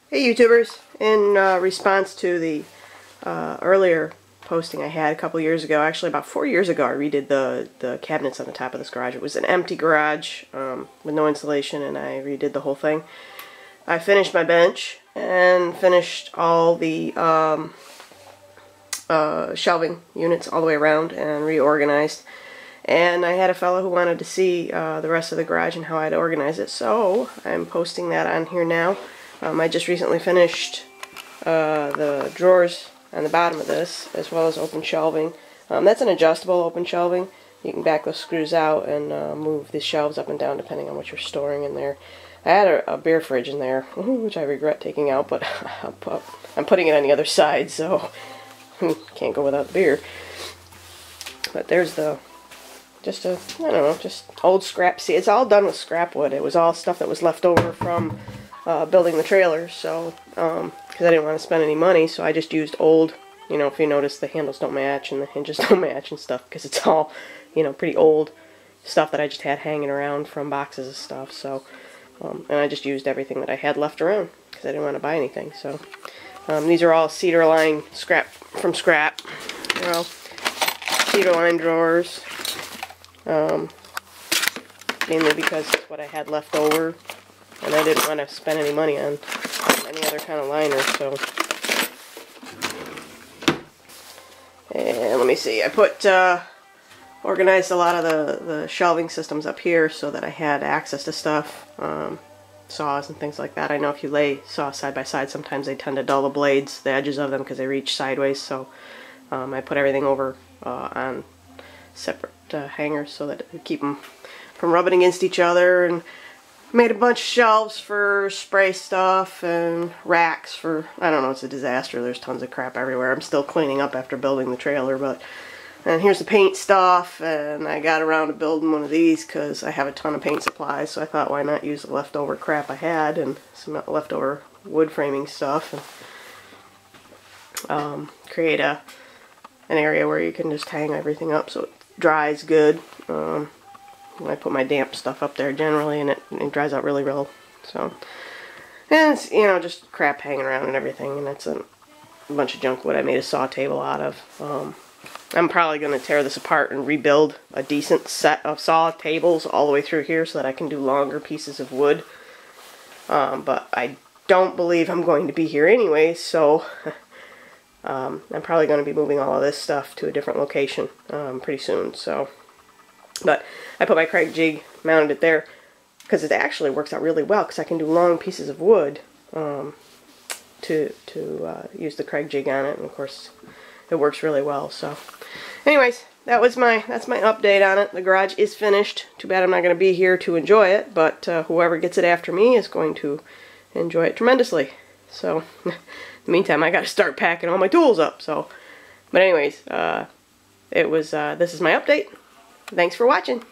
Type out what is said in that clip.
Hey YouTubers, in response to the earlier posting I had a couple years ago, actually about 4 years ago, I redid the cabinets on the top of this garage. It was an empty garage with no insulation, and I redid the whole thing. I finished my bench and finished all the shelving units all the way around and reorganized. And I had a fellow who wanted to see the rest of the garage and how I'd organize it, so I'm posting that on here now. I just recently finished the drawers on the bottom of this, as well as open shelving. That's an adjustable open shelving. You can back those screws out and move the shelves up and down depending on what you're storing in there. I had a beer fridge in there, which I regret taking out, but I'm putting it on the other side, so can't go without the beer. But there's the I don't know, just old scrap. See, it's all done with scrap wood. It was all stuff that was left over from building the trailer, so because I didn't want to spend any money, so I just used old, if you notice the handles don't match and the hinges don't match and stuff, because it's all, pretty old stuff that I just had hanging around from boxes of stuff. So and I just used everything that I had left around because I didn't want to buy anything. So these are all cedar line scrap from scrap. They're all cedar line drawers, mainly because it's what I had left over, and I didn't want to spend any money on any other kind of liner. So, and let me see, I put organized a lot of the shelving systems up here so that I had access to stuff, saws and things like that. I know if you lay saws side by side, sometimes they tend to dull the blades, the edges of them, because they reach sideways. So I put everything over on separate hangers so that it would keep them from rubbing against each other, and made a bunch of shelves for spray stuff and racks for, I don't know, it's a disaster. There's tons of crap everywhere. I'm still cleaning up after building the trailer, and here's the paint stuff, and I got around to building one of these because I have a ton of paint supplies, so I thought, why not use the leftover crap I had and some leftover wood framing stuff, and create an area where you can just hang everything up so it dries good. I put my damp stuff up there generally, and it dries out really well. So, and it's, just crap hanging around and everything, and it's a bunch of junk wood I made a saw table out of. I'm probably going to tear this apart and rebuild a decent set of saw tables all the way through here so that I can do longer pieces of wood. But I don't believe I'm going to be here anyway, so I'm probably going to be moving all of this stuff to a different location pretty soon. So, but I put my Craig jig, mounted it there, because it actually works out really well, because I can do long pieces of wood to use the Craig jig on it, and of course it works really well. So anyways, that's my update on it. The garage is finished. Too bad I'm not going to be here to enjoy it, but whoever gets it after me is going to enjoy it tremendously. So in the meantime, I got to start packing all my tools up. So, but anyways, this is my update. Thanks for watching.